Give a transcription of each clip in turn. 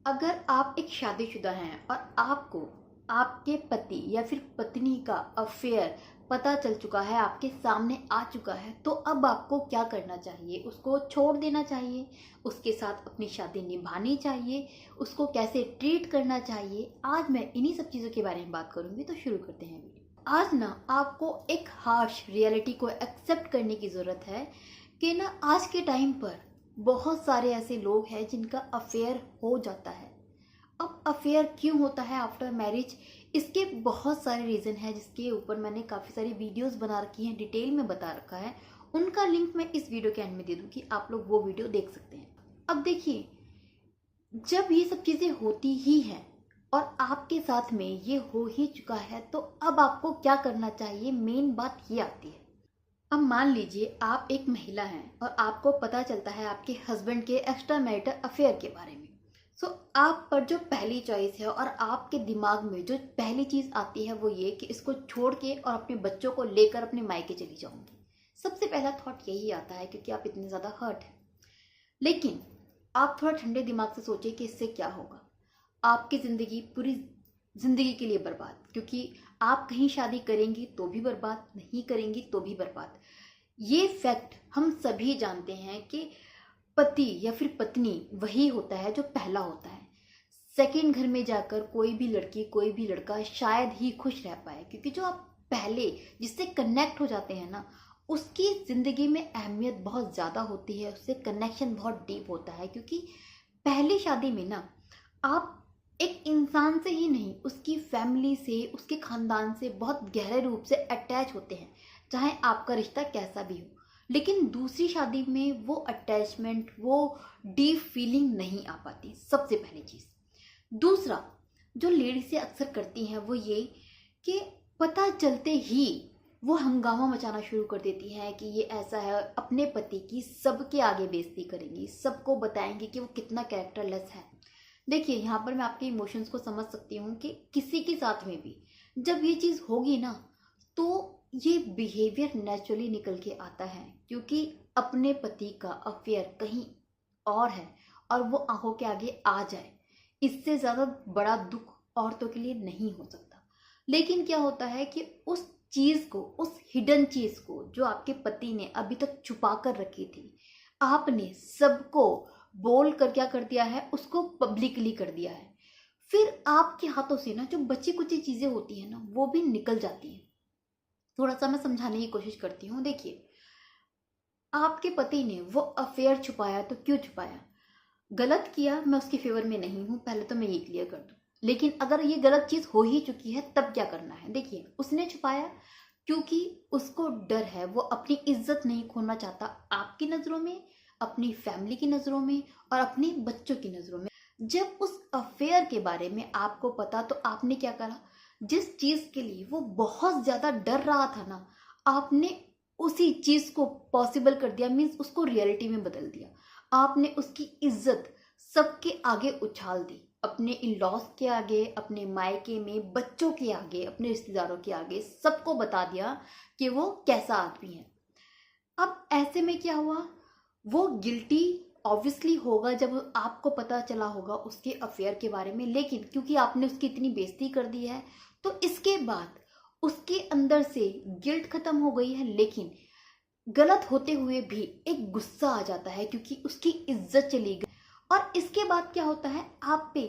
अगर आप एक शादीशुदा हैं और आपको आपके पति या फिर पत्नी का अफेयर पता चल चुका है, आपके सामने आ चुका है, तो अब आपको क्या करना चाहिए? उसको छोड़ देना चाहिए? उसके साथ अपनी शादी निभानी चाहिए? उसको कैसे ट्रीट करना चाहिए? आज मैं इन्हीं सब चीज़ों के बारे में बात करूंगी, तो शुरू करते हैं वीडियो। आज ना आपको एक हार्श रियलिटी को एक्सेप्ट करने की ज़रूरत है कि ना आज के टाइम पर बहुत सारे ऐसे लोग हैं जिनका अफेयर हो जाता है। अब अफेयर क्यों होता है आफ्टर मैरिज, इसके बहुत सारे रीज़न हैं जिसके ऊपर मैंने काफ़ी सारी वीडियोस बना रखी हैं, डिटेल में बता रखा है। उनका लिंक मैं इस वीडियो के एंड में दे दूँगी, आप लोग वो वीडियो देख सकते हैं। अब देखिए, जब ये सब चीज़ें होती ही हैं और आपके साथ में ये हो ही चुका है, तो अब आपको क्या करना चाहिए? मेन बात ये आती है। अब मान लीजिए आप एक महिला हैं और आपको पता चलता है आपके हस्बैंड के एक्स्ट्रा मैरिटल अफेयर के बारे में। सो आप पर जो पहली चॉइस है और आपके दिमाग में जो पहली चीज़ आती है वो ये कि इसको छोड़ के और अपने बच्चों को लेकर अपने मायके चली जाऊंगी। सबसे पहला थॉट यही आता है क्योंकि आप इतने ज़्यादा हर्ट हैं। लेकिन आप थोड़ा ठंडे दिमाग से सोचिए कि इससे क्या होगा। आपकी ज़िंदगी पूरी ज़िंदगी के लिए बर्बाद, क्योंकि आप कहीं शादी करेंगी तो भी बर्बाद, नहीं करेंगी तो भी बर्बाद। ये फैक्ट हम सभी जानते हैं कि पति या फिर पत्नी वही होता है जो पहला होता है। सेकंड घर में जाकर कोई भी लड़की कोई भी लड़का शायद ही खुश रह पाए, क्योंकि जो आप पहले जिससे कनेक्ट हो जाते हैं ना, उसकी ज़िंदगी में अहमियत बहुत ज़्यादा होती है, उससे कनेक्शन बहुत डीप होता है। क्योंकि पहली शादी में ना आप एक इंसान से ही नहीं, उसकी फैमिली से, उसके खानदान से बहुत गहरे रूप से अटैच होते हैं, चाहे आपका रिश्ता कैसा भी हो। लेकिन दूसरी शादी में वो अटैचमेंट, वो डीप फीलिंग नहीं आ पाती, सबसे पहली चीज़। दूसरा, जो लेडीज़ें अक्सर करती हैं वो ये कि पता चलते ही वो हंगामा मचाना शुरू कर देती हैं कि ये ऐसा है, अपने पति की सबके आगे बेइज्जती करेंगी, सबको बताएंगी कि वो कितना कैरेक्टरलेस है। देखिए, यहाँ पर मैं आपके इमोशंस को समझ सकती हूँ कि किसी के साथ में भी जब ये चीज़ होगी ना, तो ये बिहेवियर नेचुरली निकल के आता है, क्योंकि अपने पति का अफेयर कहीं और है और वो आंखों के आगे आ जाए, इससे ज़्यादा बड़ा दुख औरतों के लिए नहीं हो सकता। लेकिन क्या होता है कि उस चीज़ को, उस हिडन चीज़ को जो आपके पति ने अभी तक छुपा कर रखी थी, आपने सबको बोल कर क्या कर दिया है, उसको पब्लिकली कर दिया है। फिर आपके हाथों से ना जो बची कुची चीज़ें होती हैं ना, वो भी निकल जाती हैं। थोड़ा सा मैं समझाने की कोशिश करती हूँ। देखिए, आपके पति ने वो अफेयर छुपाया तो क्यों छुपाया? गलत किया, मैं उसके फेवर में नहीं हूँ, पहले तो मैं ये क्लियर कर दूँ। लेकिन अगर ये गलत चीज़ हो ही चुकी है तब क्या करना है? देखिए, उसने छुपाया क्योंकि उसको डर है, वो अपनी इज्जत नहीं खोना चाहता, आपकी नज़रों में, अपनी फैमिली की नज़रों में और अपने बच्चों की नज़रों में। जब उस अफेयर के बारे में आपको पता, तो आपने क्या करा? जिस चीज़ के लिए वो बहुत ज़्यादा डर रहा था ना, आपने उसी चीज़ को पॉसिबल कर दिया, मीन्स उसको रियलिटी में बदल दिया। आपने उसकी इज्जत सबके आगे उछाल दी, अपने इन लॉज के आगे, अपने मायके में बच्चों के आगे, अपने रिश्तेदारों के आगे, सबको बता दिया कि वो कैसा आदमी है। अब ऐसे में क्या हुआ? वो गिल्टी ऑब्वियसली होगा जब आपको पता चला होगा उसके अफेयर के बारे में। लेकिन क्योंकि आपने उसकी इतनी बेइज्जती कर दी है, तो इसके बाद उसके अंदर से गिल्ट खत्म हो गई है, लेकिन गलत होते हुए भी एक गुस्सा आ जाता है क्योंकि उसकी इज्जत चली गई। और इसके बाद क्या होता है, आप पे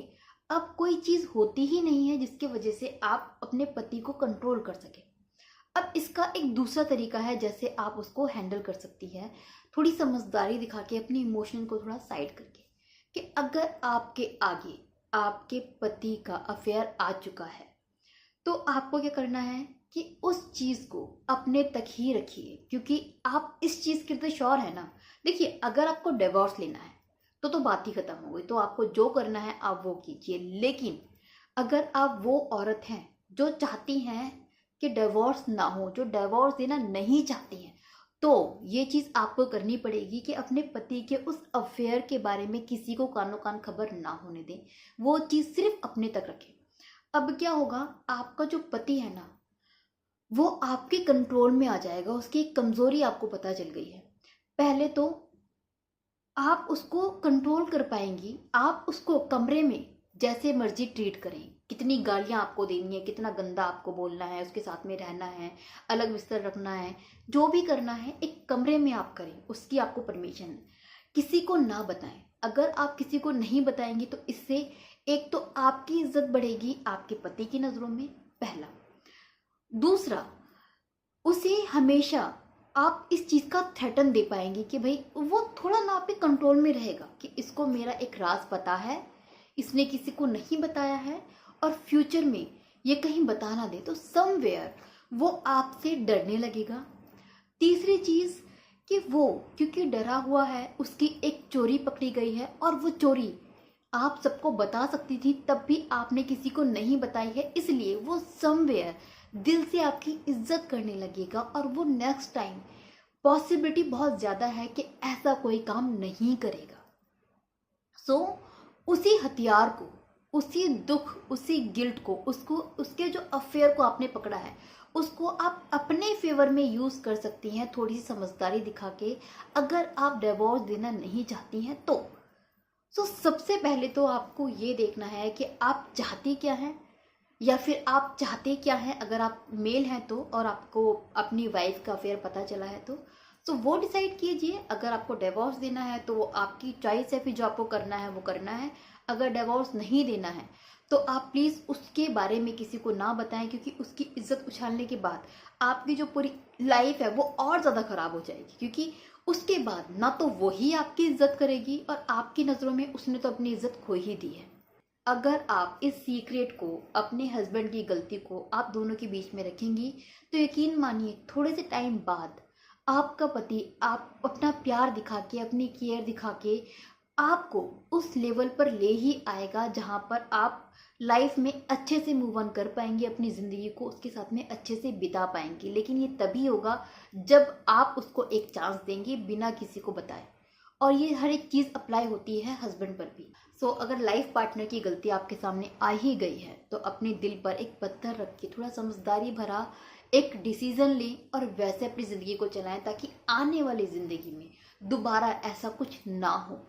अब कोई चीज होती ही नहीं है जिसकी वजह से आप अपने पति को कंट्रोल कर सके। अब इसका एक दूसरा तरीका है जैसे आप उसको हैंडल कर सकती है, थोड़ी समझदारी दिखा के, अपने इमोशन को थोड़ा साइड करके, कि अगर आपके आगे आपके पति का अफेयर आ चुका है, तो आपको क्या करना है कि उस चीज़ को अपने तक ही रखिए, क्योंकि आप इस चीज़ के तो श्योर है ना। देखिए, अगर आपको डिवोर्स लेना है तो बात ही खत्म हो गई, तो आपको जो करना है आप वो कीजिए। लेकिन अगर आप वो औरत हैं जो चाहती हैं कि डिवोर्स ना हो, जो डिवोर्स देना नहीं चाहती हैं, तो ये चीज़ आपको करनी पड़ेगी कि अपने पति के उस अफेयर के बारे में किसी को कानो कान खबर ना होने दें, वो चीज़ सिर्फ अपने तक रखें। अब क्या होगा, आपका जो पति है ना, वो आपके कंट्रोल में आ जाएगा, उसकी एक कमजोरी आपको पता चल गई है। पहले तो आप उसको कंट्रोल कर पाएंगी। आप उसको कमरे में जैसे मर्जी ट्रीट करें, कितनी गालियां आपको देनी है, कितना गंदा आपको बोलना है, उसके साथ में रहना है, अलग बिस्तर रखना है, जो भी करना है एक कमरे में आप करें, उसकी आपको परमिशन है। किसी को ना बताएं। अगर आप किसी को नहीं बताएंगे तो इससे एक तो आपकी इज्जत बढ़ेगी आपके पति की नज़रों में, पहला। दूसरा, उसे हमेशा आप इस चीज़ का थ्रेटन दे पाएंगे कि भाई वो थोड़ा ना आपके कंट्रोल में रहेगा कि इसको मेरा एक राज पता है, इसने किसी को नहीं बताया है और फ्यूचर में ये कहीं बता ना दे, तो समवेयर वो आपसे डरने लगेगा। तीसरी चीज़ कि वो क्योंकि डरा हुआ है, उसकी एक चोरी पकड़ी गई है और वो चोरी आप सबको बता सकती थी, तब भी आपने किसी को नहीं बताई है, इसलिए वो समवेयर दिल से आपकी इज्जत करने लगेगा और वो नेक्स्ट टाइम पॉसिबिलिटी बहुत ज़्यादा है कि ऐसा कोई काम नहीं करेगा। सो उसी हथियार को, उसी दुख, उसी गिल्ट को, उसको, उसके जो अफेयर को आपने पकड़ा है, उसको आप अपने फेवर में यूज़ कर सकती हैं थोड़ी सी समझदारी दिखा के। अगर आप डिवोर्स देना नहीं चाहती हैं तो सबसे पहले तो आपको ये देखना है कि आप चाहती क्या हैं या फिर आप चाहते क्या हैं। अगर आप मेल हैं तो, और आपको अपनी वाइफ का अफेयर पता चला है तो वो डिसाइड कीजिए। अगर आपको डिवोर्स देना है तो वो आपकी चॉइस है, फिर जो आपको करना है वो करना है। अगर डिवोर्स नहीं देना है तो आप प्लीज़ उसके बारे में किसी को ना बताएं, क्योंकि उसकी इज्जत उछालने के बाद आपकी जो पूरी लाइफ है वो और ज़्यादा ख़राब हो जाएगी। क्योंकि उसके बाद ना तो वही आपकी इज्जत करेगी और आपकी नज़रों में उसने तो अपनी इज्जत खो ही दी है। अगर आप इस सीक्रेट को, अपने हस्बैंड की गलती को आप दोनों के बीच में रखेंगी तो यकीन मानिए थोड़े से टाइम बाद आपका पति आप अपना प्यार दिखा के, अपनी केयर दिखा के आपको उस लेवल पर ले ही आएगा जहां पर आप लाइफ में अच्छे से मूव ऑन कर पाएंगे, अपनी ज़िंदगी को उसके साथ में अच्छे से बिता पाएंगे। लेकिन ये तभी होगा जब आप उसको एक चांस देंगे बिना किसी को बताए। और ये हर एक चीज़ अप्लाई होती है हस्बैंड पर भी। अगर लाइफ पार्टनर की गलती आपके सामने आ ही गई है तो अपने दिल पर एक पत्थर रख के थोड़ा समझदारी भरा एक डिसीजन लें और वैसे अपनी ज़िंदगी को चलाएं, ताकि आने वाली ज़िंदगी में दोबारा ऐसा कुछ ना हो।